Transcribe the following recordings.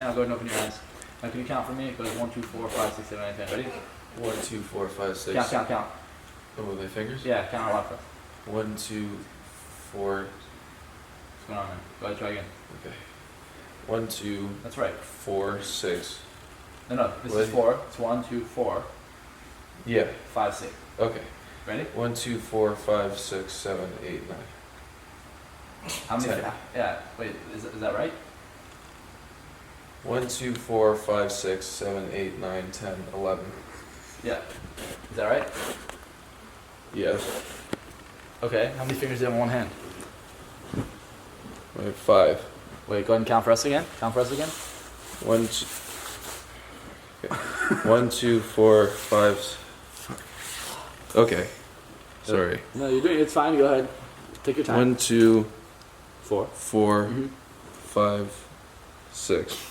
Now go ahead and open your eyes. Now can you count for me? It goes 1, 2, 4, 5, 6, 7, 8, 10. Ready? 1, 2, 4, 5, 6. Count, count, count. Oh, with my fingers? Yeah, count out loud for us. 1, 2, 4. What's going on, man? Go ahead, try again. Okay. 1, 2. That's right. 4, 6. No, this is 4. It's 1, 2, 4. Yeah. 5, 6. Okay. Ready? 1, 2, 4, 5, 6, 7, 8, 9. How many? 10. Yeah. Wait, is that right? 1, 2, 4, 5, 6, 7, 8, 9, 10, 11. Yeah. Is that right? Yes. Okay. How many fingers do you have in one hand? I have 5. Wait, go ahead and count for us again. Count for us again. 1, 2, okay. 1, 2, 4, 5. Okay. Sorry. No, you're doing it. It's fine. Go ahead. Take your time. 1, 2, 4. 4, Mm-hmm. 5, 6.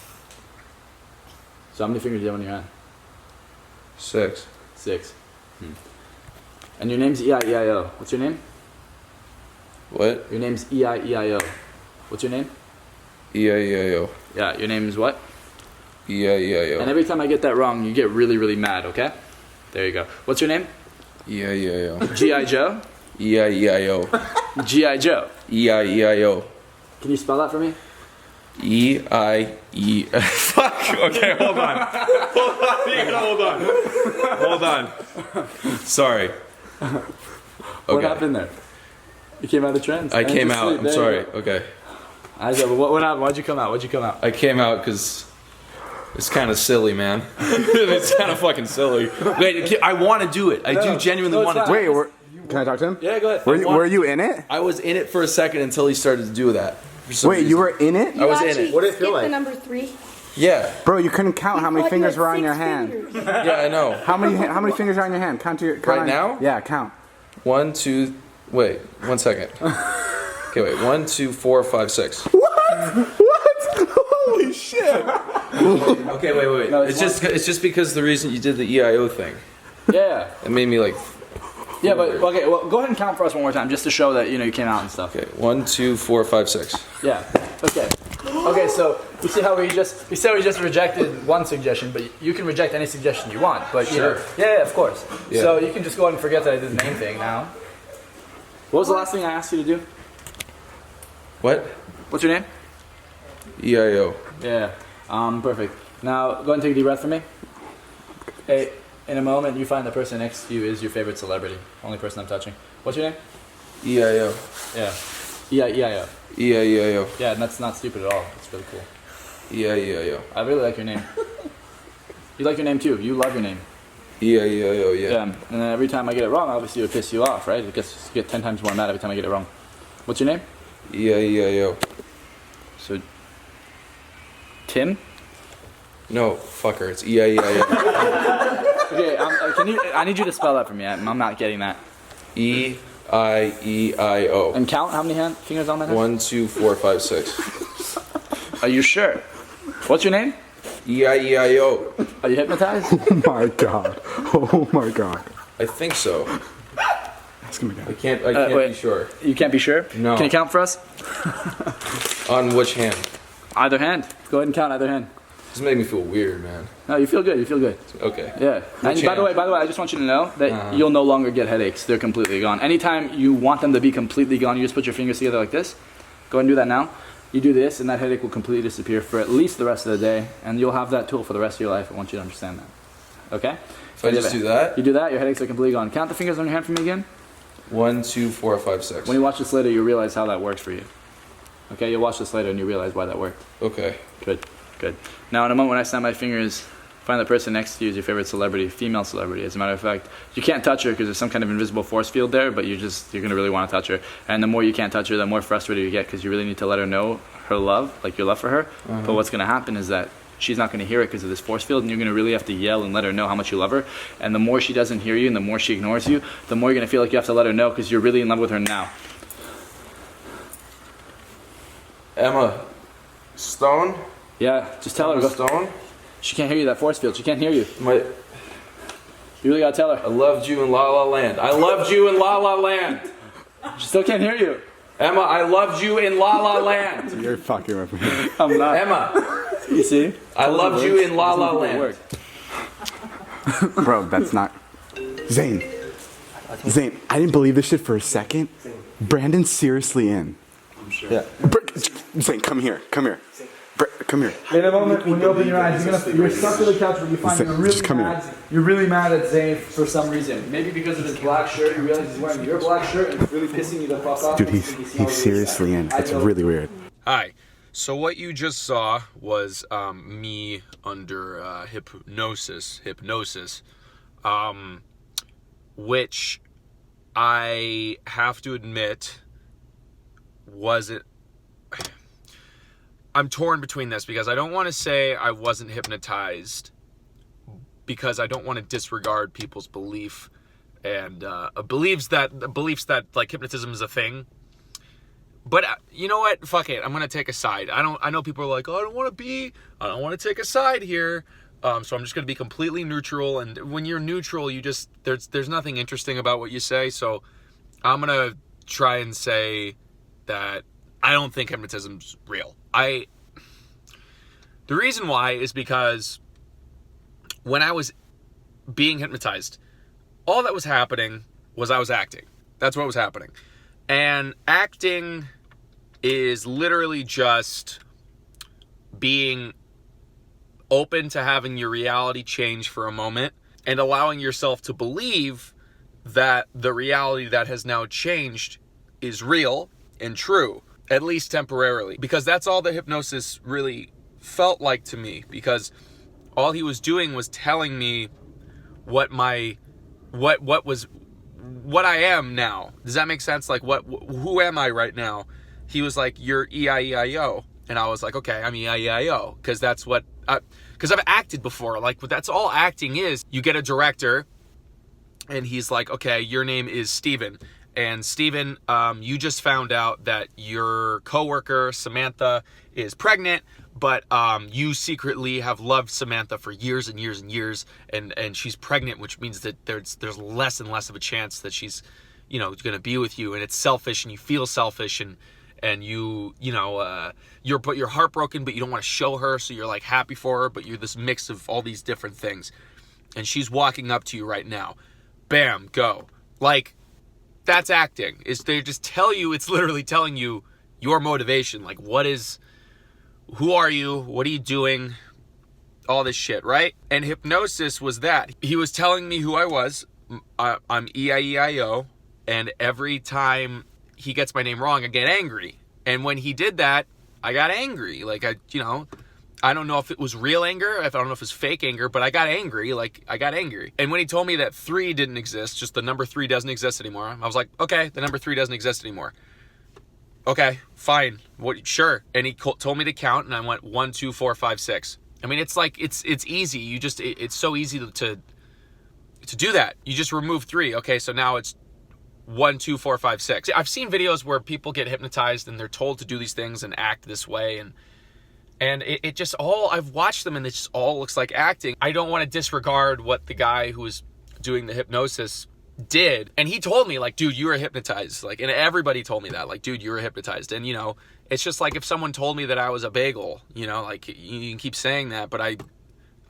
So how many fingers do you have on your hand? 6. 6. And your name's E-I-E-I-O. What's your name? What? Your name's E-I-E-I-O. What's your name? E-I-E-I-O. Yeah, your name is what? E-I-E-I-O. And every time I get that wrong, you get really, really mad, okay? There you go. What's your name? E-I-E-I-O. G.I. Joe? E-I-E-I-O. G.I. Joe. E-I-E-I-O. Can you spell that for me? E-I-E... Fuck! Okay, hold on. Hold on. Sorry. Okay. What happened there? You came out of trance? I came out. I'm sorry. Okay. I said, what happened? Why'd you come out? Why'd you come out? I came out because it's kind of silly, man. It's kind of fucking silly. Wait, I want to do it. I do genuinely want to do it. Wait, can I talk to him? Yeah, go ahead. Were you in it? I was in it for a second until he started to do that. For some Wait, reason. you were in it? I was in it. What did it feel like? The number 3. Yeah. Bro, you couldn't count how many Thought you fingers had were on 6 your hand. fingers. Yeah, I know. How many fingers are on your hand? Count Right on- now? Yeah, count. 1, 2. Wait, 1 second. Okay, wait. 1, 2, 4, 5, 6. What? Holy shit! Okay, wait. No, it's just because the reason you did the EIO thing. Yeah. It made me like. Yeah, but okay. Well, go ahead and count for us one more time, just to show that you came out and stuff. Okay, 1, 2, 4, 5, 6. Yeah. Okay. Okay. So you see how we just rejected one suggestion, but you can reject any suggestion you want. But you know, Sure. yeah, of course. Yeah. So you can just go ahead and forget that I did the name thing now. What was the last thing I asked you to do? What? What's your name? EIO. Yeah. Perfect. Now go ahead and take a deep breath for me. Hey, in a moment, you find the person next to you is your favorite celebrity. Only person I'm touching. What's your name? EIO. Yeah. E-I-E-I-O. EIO. Yeah, and that's not stupid at all. It's really cool. EIO. I really like your name. You like your name too. You love your name. EIO, Yeah. yeah. And then every time I get it wrong, obviously it would piss you off, right? You get 10 times more mad every time I get it wrong. What's your name? EIO. So, Tim? No, fucker, it's EIO. Okay, I need you to spell that for me. I'm not getting that. EIO. And count how many fingers on that hand? 1, 2, 4, 5, 6. Are you sure? What's your name? EIO. Are you hypnotized? Oh my god. Oh my god. I think so. That's gonna be I good. can't wait. be sure. You can't be sure? No. Can you count for us? On which hand? Either hand. Go ahead and count either hand. This made me feel weird, man. No, you feel good. You feel good. Okay. Yeah. And Which by the hand? way, I just want you to know that you'll no longer get headaches. They're completely gone. Anytime you want them to be completely gone, you just put your fingers together like this. Go ahead and do that now. You do this, and that headache will completely disappear for at least the rest of the day, and you'll have that tool for the rest of your life. I want you to understand that. Okay? If I just do that? You do that, your headaches are completely gone. Count the fingers on your hand for me again. 1, 2, 4, 5, 6. When you watch this later, you'll realize how that works for you. Okay? You'll watch this later, and you realize why that worked. Okay. Good. Good. Now, in a moment when I snap my fingers, find the person next to you is your favorite celebrity, female celebrity. As a matter of fact, you can't touch her because there's some kind of invisible force field there, but you're going to really want to touch her. And the more you can't touch her, the more frustrated you get because you really need to let her know her love, like your love for her. But what's going to happen is that she's not going to hear it because of this force field, and you're going to really have to yell and let her know how much you love her. And the more she doesn't hear you and the more she ignores you, the more you're going to feel like you have to let her know because you're really in love with her now. Emma Stone? Yeah, just tell her. Emma Go. Stone? She can't hear you, that force field. She can't hear you. You really got to tell her. I loved you in La La Land. I loved you in La La Land. She still can't hear you. Emma, I loved you in La La Land. You're fucking with me. I'm not. Emma, You see? I loved you in La La Land. Bro, that's not. Zane, I didn't believe this shit for a second. Brandon's seriously in. Yeah. Zane, come here. Come here. In a moment, when you open your eyes, you're stuck to the couch, but you find Zane, you're really just come mad. here. You're really mad at Zane for some reason. Maybe because of his black shirt. You realize he's wearing your black shirt and it's really pissing you the fuck off. Dude, he's seriously in. It's really weird. Hi. So what you just saw was me under hypnosis, which I have to admit wasn't. I'm torn between this because I don't want to say I wasn't hypnotized because I don't want to disregard people's belief and beliefs that like hypnotism is a thing. But you know what? Fuck it. I'm gonna take a side. I know people are like, oh, I don't want to take a side here. So I'm just gonna be completely neutral. And when you're neutral, you just there's nothing interesting about what you say. So I'm gonna try and say that I don't think hypnotism's real. The reason why is because when I was being hypnotized, all that was happening was I was acting. That's what was happening. And acting is literally just being open to having your reality change for a moment and allowing yourself to believe that the reality that has now changed is real and true, at least temporarily. Because that's all the hypnosis really felt like to me, because all he was doing was telling me what I am now. Does that make sense? Like who am I right now? He was like, you're E-I-E-I-O. And I was like, okay, I'm E-I-E-I-O. Because that's what, because I've acted before. Like, that's all acting is. You get a director and he's like, okay, your name is Steven. And Steven, you just found out that your coworker, Samantha, is pregnant, but you secretly have loved Samantha for years and years and years, and she's pregnant, which means that there's less and less of a chance that she's, going to be with you, and it's selfish, and you feel selfish, and you're heartbroken, but you don't want to show her, so you're like happy for her, but you're this mix of all these different things, and she's walking up to you right now, bam, go, like. That's acting. They just tell you, it's literally telling you your motivation. Like, who are you? What are you doing? All this shit, right? And hypnosis was that. He was telling me who I was. I'm E-I-E-I-O. And every time he gets my name wrong, I get angry. And when he did that, I got angry. Like, I don't know if it was real anger. I don't know if it was fake anger, but I got angry. Like, I got angry. And when he told me that 3 didn't exist, just the number 3 doesn't exist anymore, I was like, okay, the number 3 doesn't exist anymore. Okay, fine. Sure. And he told me to count, and I went 1, 2, 4, 5, 6. I mean, it's like, it's easy. It's so easy to do that. You just remove 3. Okay, so now it's 1, 2, 4, 5, 6. I've seen videos where people get hypnotized and they're told to do these things and act this way, and it just all, I've watched them and it just all looks like acting. I don't want to disregard what the guy who was doing the hypnosis did. And he told me, like, dude, you were hypnotized. Like, and everybody told me that, like, dude, you were hypnotized. And, it's just like if someone told me that I was a bagel, like, you can keep saying that, but I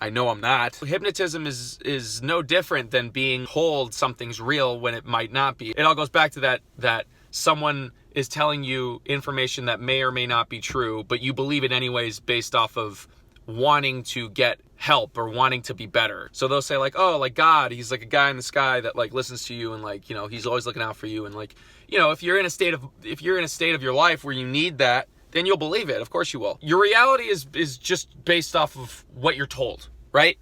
know I'm not. Hypnotism is no different than being told something's real when it might not be. It all goes back to that someone is telling you information that may or may not be true, but you believe it anyways based off of wanting to get help or wanting to be better. So they'll say like, oh, like God, he's like a guy in the sky that like listens to you and like, he's always looking out for you. And like, if you're in a state of your life where you need that, then you'll believe it. Of course you will. Your reality is just based off of what you're told, right?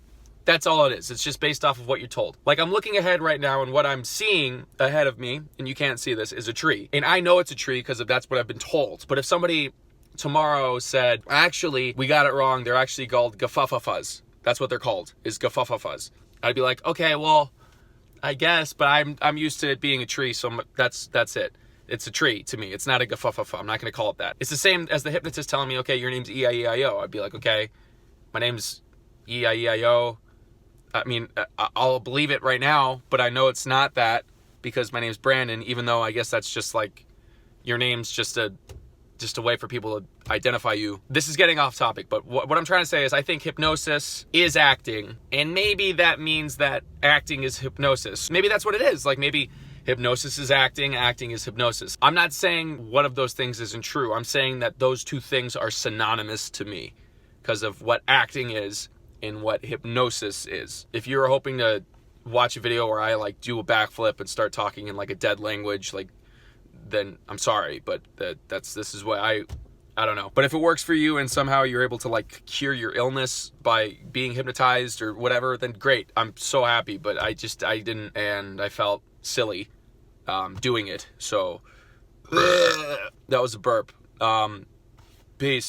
That's all it is. It's just based off of what you're told. Like, I'm looking ahead right now, and what I'm seeing ahead of me, and you can't see this, is a tree. And I know it's a tree because that's what I've been told. But if somebody tomorrow said, actually, we got it wrong, they're actually called gafafafas. That's what they're called, is gafafafas. I'd be like, okay, well, I guess, but I'm used to it being a tree, so that's it. It's a tree to me. It's not a gafafafa. I'm not going to call it that. It's the same as the hypnotist telling me, okay, your name's E-I-E-I-O. I'd be like, okay, my name's E-I-E-I-O. I mean, I'll believe it right now, but I know it's not that because my name's Brandon, even though I guess that's just like, your name's just a just a way for people to identify you. This is getting off topic, but what I'm trying to say is I think hypnosis is acting, and maybe that means that acting is hypnosis. Maybe that's what it is. Like maybe hypnosis is acting, acting is hypnosis. I'm not saying one of those things isn't true. I'm saying that those two things are synonymous to me because of what acting is and what hypnosis is. If you're hoping to watch a video where I like do a backflip and start talking in like a dead language, like, then I'm sorry, but this is what I don't know. But if it works for you and somehow you're able to like cure your illness by being hypnotized or whatever, then great. I'm so happy, but I didn't, and I felt silly doing it. So that was a burp. Peace.